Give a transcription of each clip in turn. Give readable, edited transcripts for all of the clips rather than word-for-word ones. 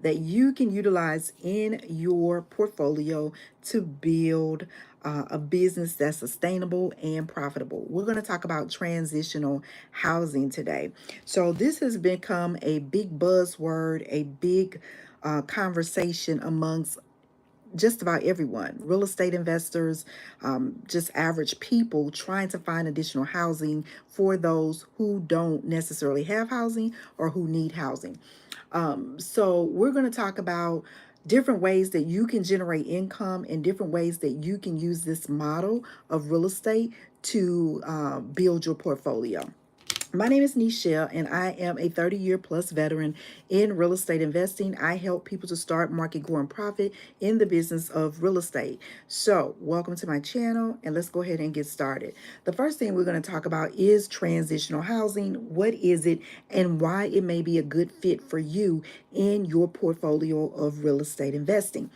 that you can utilize in your portfolio to build a business that's sustainable and profitable. We're going to talk about transitional housing today. So, this has become a big buzzword, a big conversation amongst just about everyone, real estate investors, just average people trying to find additional housing for those who don't necessarily have housing or who need housing. So we're going to talk about different ways that you can generate income and different ways that you can use this model of real estate to build your portfolio. My name is Nichelle, and I am a 30-year plus veteran in real estate investing. I help people to start, market, grow, and profit in the business of real estate. So, welcome to my channel, and let's go ahead and get started. The first thing we're going to talk about is transitional housing. What is it, and why it may be a good fit for you in your portfolio of real estate investing?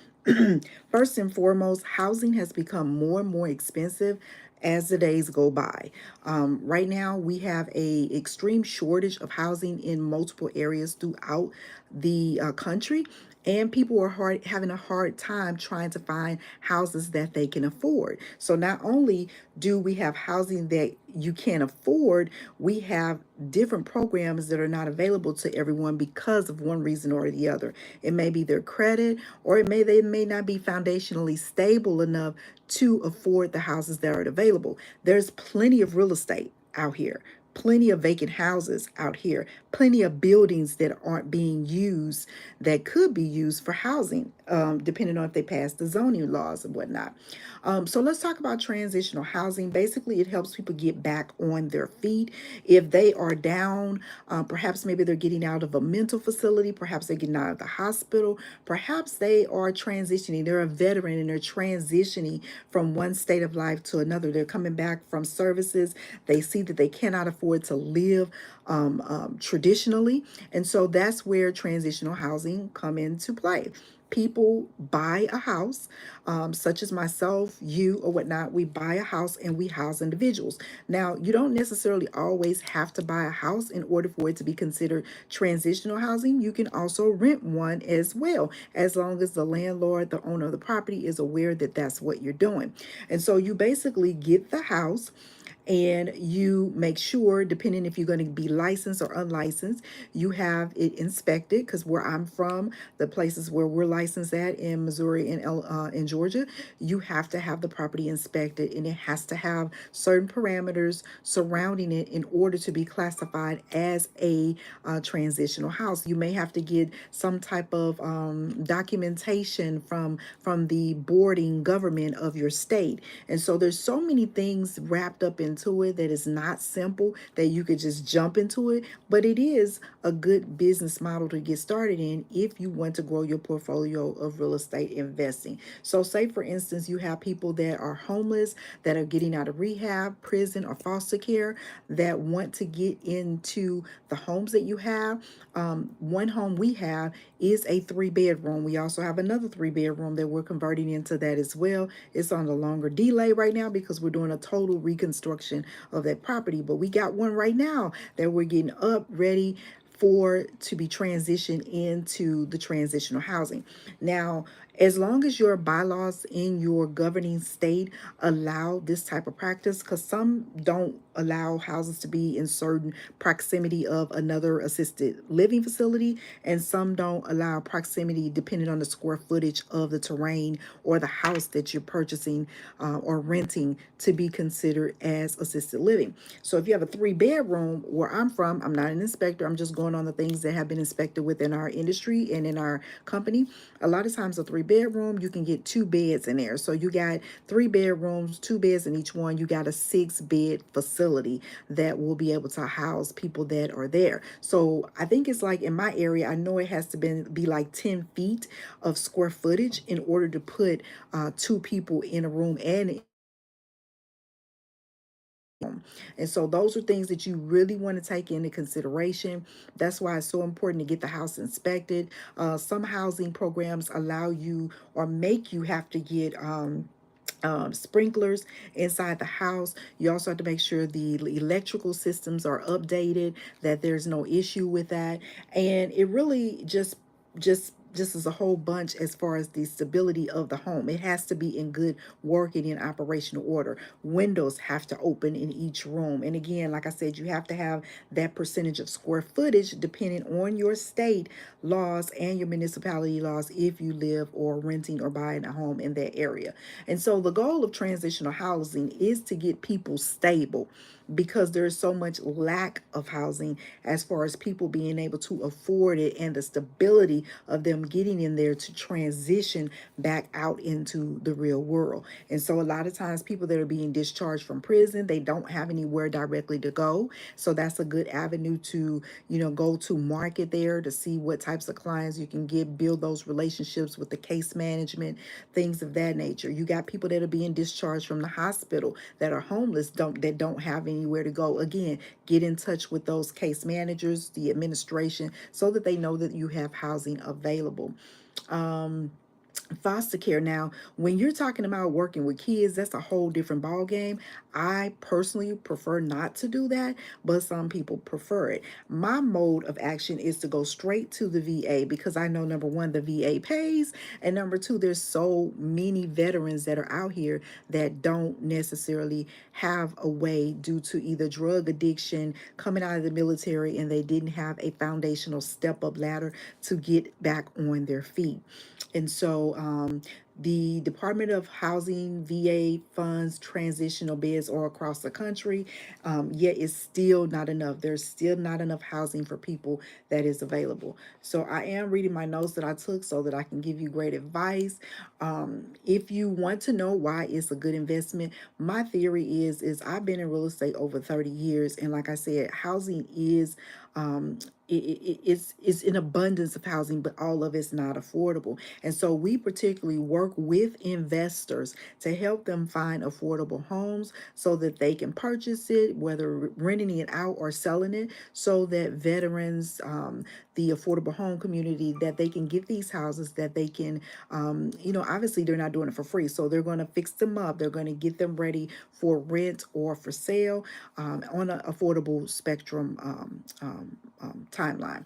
First and foremost, housing has become more and more expensive as the days go by. Right now, we have a extreme shortage of housing in multiple areas throughout the country, and people are having a hard time trying to find houses that they can afford. So not only do we have housing that you can't afford, we have different programs that are not available to everyone because of one reason or the other. It may be their credit, or they may not be foundationally stable enough to afford the houses that are available. There's plenty of real estate out here, plenty of vacant houses out here, plenty of buildings that aren't being used that could be used for housing, depending on if they pass the zoning laws and whatnot. So let's talk about transitional housing. Basically, it helps people get back on their feet. If they are down, perhaps maybe they're getting out of a mental facility, perhaps they're getting out of the hospital, perhaps they are transitioning, they're a veteran and they're transitioning from one state of life to another. They're coming back from services. They see that they cannot afford to live traditionally. And so that's where transitional housing come into play. People buy a house, such as myself, you, or whatnot. We buy a house and we house individuals. Now, you don't necessarily always have to buy a house in order for it to be considered transitional housing. You can also rent one as well, as long as the landlord, the owner of the property, is aware that that's what you're doing. And so you basically get the house, and you make sure, depending if you're going to be licensed or unlicensed, you have it inspected. Because where I'm from, the places where we're licensed at in Missouri and in Georgia, you have to have the property inspected, and it has to have certain parameters surrounding it in order to be classified as a transitional house. You may have to get some type of documentation from the boarding government of your state. And so there's so many things wrapped up into it that is not simple that you could just jump into it, but it is a good business model to get started in if you want to grow your portfolio of real estate investing. So say for instance, you have people that are homeless, that are getting out of rehab, prison, or foster care, that want to get into the homes that you have. One home we have is a 3-bedroom. We also have another 3-bedroom that we're converting into that as well. It's on a longer delay right now because we're doing a total reconstruction of that property. But we got one right now that we're getting up ready for to be transitioned into the transitional housing. Now, as long as your bylaws in your governing state allow this type of practice, because some don't allow houses to be in certain proximity of another assisted living facility, and some don't allow proximity depending on the square footage of the terrain or the house that you're purchasing or renting to be considered as assisted living. So if you have a 3-bedroom, where I'm from, I'm not an inspector, I'm just going on the things that have been inspected within our industry and in our company. A lot of times a 3-bedroom, you can get 2 beds in there. So you got 3 bedrooms, 2 beds in each one. You got a 6-bed facility that will be able to house people that are there. So I think it's like in my area, I know it has to be like 10 feet of square footage in order to put 2 people in a room. And so those are things that you really want to take into consideration. That's why it's so important to get the house inspected. Some housing programs allow you or make you have to get sprinklers inside the house. You also have to make sure the electrical systems are updated, that there's no issue with that. And it really just just as a whole bunch as far as the stability of the home. It has to be in good working and operational order. Windows have to open in each room. And again, like I said, you have to have that percentage of square footage depending on your state laws and your municipality laws if you live or renting or buying a home in that area. And so the goal of transitional housing is to get people stable because there's so much lack of housing as far as people being able to afford it and the stability of them getting in there to transition back out into the real world. And so a lot of times people that are being discharged from prison, they don't have anywhere directly to go. So that's a good avenue to, go to market there to see what types of clients you can get, build those relationships with the case management, things of that nature. You got people that are being discharged from the hospital that are homeless, that don't have anywhere to go. Again, get in touch with those case managers, the administration, so that they know that you have housing available. Foster care, now when you're talking about working with kids, that's a whole different ball game. I personally prefer not to do that, but some people prefer it. My mode of action is to go straight to the VA because I know, number one, the VA pays, and number two, there's so many veterans that are out here that don't necessarily have a way due to either drug addiction, coming out of the military, and they didn't have a foundational step up ladder to get back on their feet. And so the Department of Housing, VA funds transitional beds all across the country, yet it's still not enough. There's still not enough housing for people that is available. So I am reading my notes that I took so that I can give you great advice. If you want to know why it's a good investment, my theory is I've been in real estate over 30 years, and like I said, housing is it's an abundance of housing, but all of it's not affordable. And so we particularly work with investors to help them find affordable homes so that they can purchase it, whether renting it out or selling it, so that veterans, the affordable home community, that they can get these houses, that they can, obviously they're not doing it for free. So they're going to fix them up. They're going to get them ready for rent or for sale on an affordable spectrum timeline.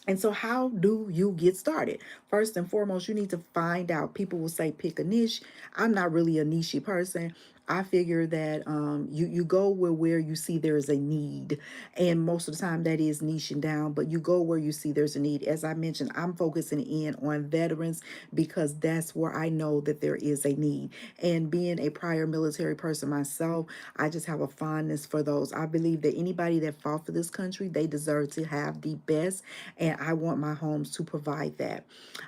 And so, how do you get started? First and foremost, you need to find out. People will say pick a niche. I'm not really a niche person. I figure that you go where you see there is a need, and most of the time that is niching down. But you go where you see there's a need. As I mentioned, I'm focusing in on veterans because that's where I know that there is a need. And being a prior military person myself, I just have a fondness for those. I believe that anybody that fought for this country, they deserve to have the best, and I want my homes to provide that.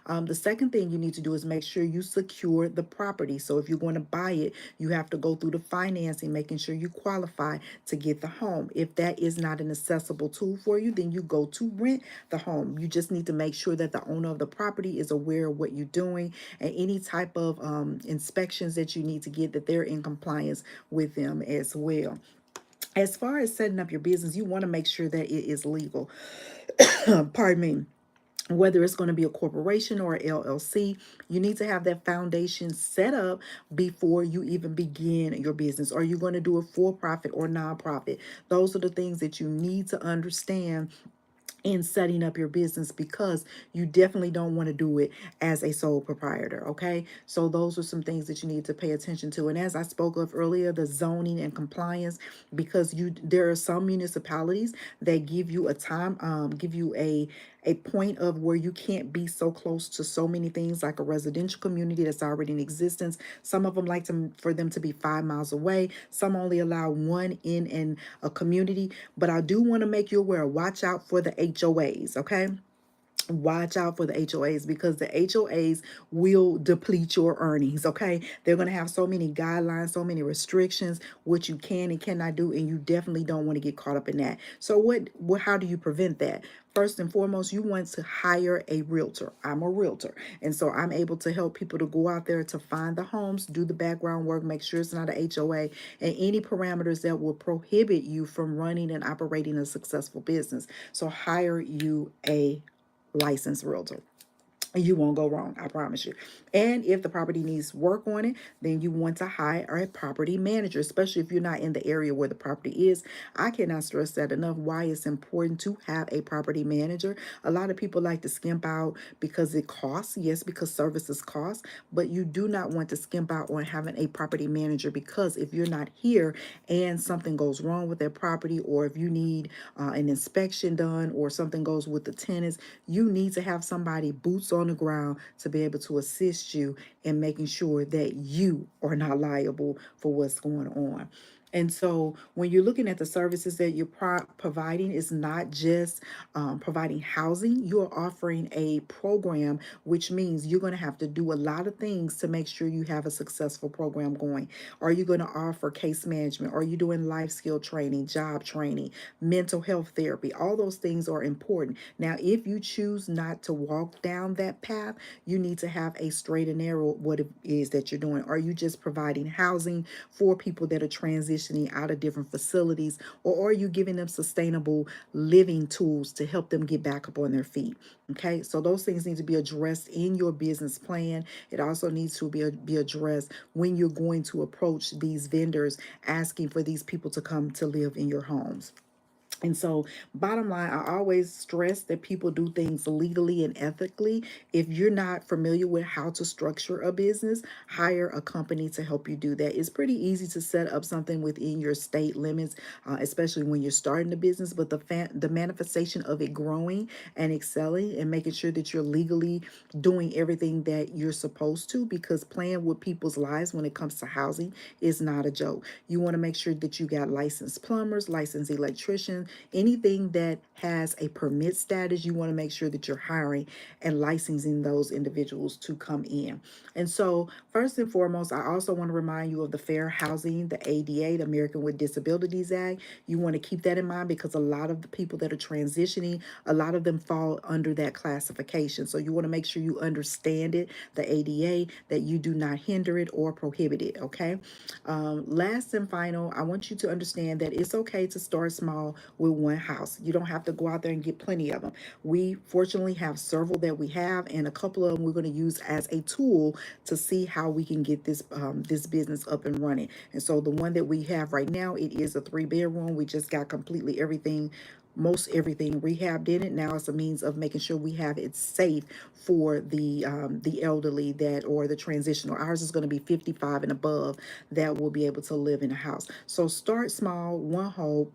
The second thing you need to do is make sure you secure the property. So if you're going to buy it, you have to go through the financing, making sure you qualify to get the home. If that is not an accessible tool for you, then you go to rent the home. You just need to make sure that the owner of the property is aware of what you're doing, and any type of inspections that you need to get, that they're in compliance with them as well. As far as setting up your business, you want to make sure that it is legal. Pardon me. Whether it's going to be a corporation or an LLC, you need to have that foundation set up before you even begin your business. Are you going to do it for profit or nonprofit? Those are the things that you need to understand in setting up your business, because you definitely don't want to do it as a sole proprietor. Okay, so those are some things that you need to pay attention to. And as I spoke of earlier, the zoning and compliance, because there are some municipalities that give you a time, give you a point of where you can't be so close to so many things, like a residential community that's already in existence. Some of them like for them to be 5 miles away. Some only allow one in a community. But I do want to make you aware, watch out for the HOAs, okay? Watch out for the HOAs, because the HOAs will deplete your earnings. Okay, they're going to have so many guidelines, so many restrictions, what you can and cannot do, and you definitely don't want to get caught up in that. So how do you prevent that? First and foremost, you want to hire a realtor. I'm a realtor, and so I'm able to help people to go out there to find the homes, do the background work, make sure it's not a HOA, and any parameters that will prohibit you from running and operating a successful business. So hire you a licensed realtor. You won't go wrong, I promise you. And if the property needs work on it, then you want to hire a property manager, especially if you're not in the area where the property is. I cannot stress that enough, why it's important to have a property manager. A lot of people like to skimp out because it costs. Yes, because services cost, but you do not want to skimp out on having a property manager, because if you're not here and something goes wrong with that property, or if you need an inspection done, or something goes with the tenants, you need to have somebody boots on the ground to be able to assist you in making sure that you are not liable for what's going on. And so when you're looking at the services that you're providing, it's not just providing housing. You're offering a program, which means you're going to have to do a lot of things to make sure you have a successful program going. Are you going to offer case management? Are you doing life skill training, job training, mental health therapy? All those things are important. Now, if you choose not to walk down that path, you need to have a straight and narrow what it is that you're doing. Are you just providing housing for people that are transitioning out of different facilities, or are you giving them sustainable living tools to help them get back up on their feet? Okay, so those things need to be addressed in your business plan. It also needs to be addressed when you're going to approach these vendors asking for these people to come to live in your homes. And so, bottom line, I always stress that people do things legally and ethically. If you're not familiar with how to structure a business, hire a company to help you do that. It's pretty easy to set up something within your state limits, especially when you're starting a business. But the manifestation of it growing and excelling and making sure that you're legally doing everything that you're supposed to, because playing with people's lives when it comes to housing is not a joke. You want to make sure that you got licensed plumbers, licensed electricians, anything that has a permit status. You want to make sure that you're hiring and licensing those individuals to come in. And so, first and foremost, I also want to remind you of the Fair Housing, the ADA, the American with Disabilities Act. You want to keep that in mind, because a lot of the people that are transitioning, a lot of them fall under that classification. So you want to make sure you understand it, the ADA, that you do not hinder it or prohibit it. Okay. Last and final, I want you to understand that it's okay to start small with one house. You don't have to go out there and get plenty of them. We fortunately have several that we have, and a couple of them we're going to use as a tool to see how we can get this business up and running. And so the one that we have right now, it is a 3-bedroom. We just got completely everything, most everything rehabbed in it. Now it's a means of making sure we have it safe for the elderly that, or the transitional. Ours is going to be 55 and above that will be able to live in a house. So start small, one home,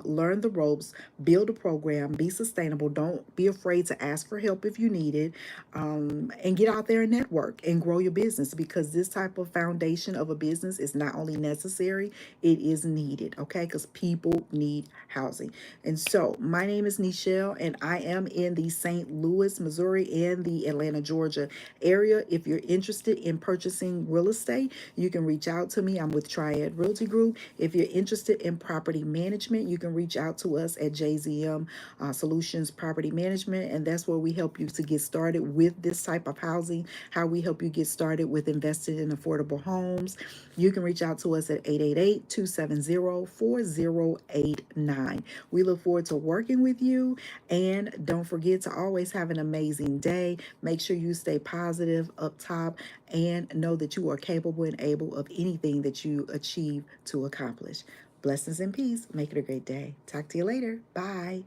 learn the ropes, build a program, be sustainable. Don't be afraid to ask for help if you need it, and get out there and network and grow your business, because this type of foundation of a business is not only necessary, it is needed. Okay, because people need housing. And so my name is Nichelle, and I am in the St. Louis, Missouri, and the Atlanta, Georgia area. If you're interested in purchasing real estate, you can reach out to me. I'm with Triad Realty Group. If you're interested in property management, you can reach out to us at JZM Solutions Property Management, and that's where we help you to get started with this type of housing, how we help you get started with investing in affordable homes. You can reach out to us at 888-270-4089. We look forward to working with you, and don't forget to always have an amazing day. Make sure you stay positive up top, and know that you are capable and able of anything that you achieve to accomplish. Blessings and peace. Make it a great day. Talk to you later. Bye.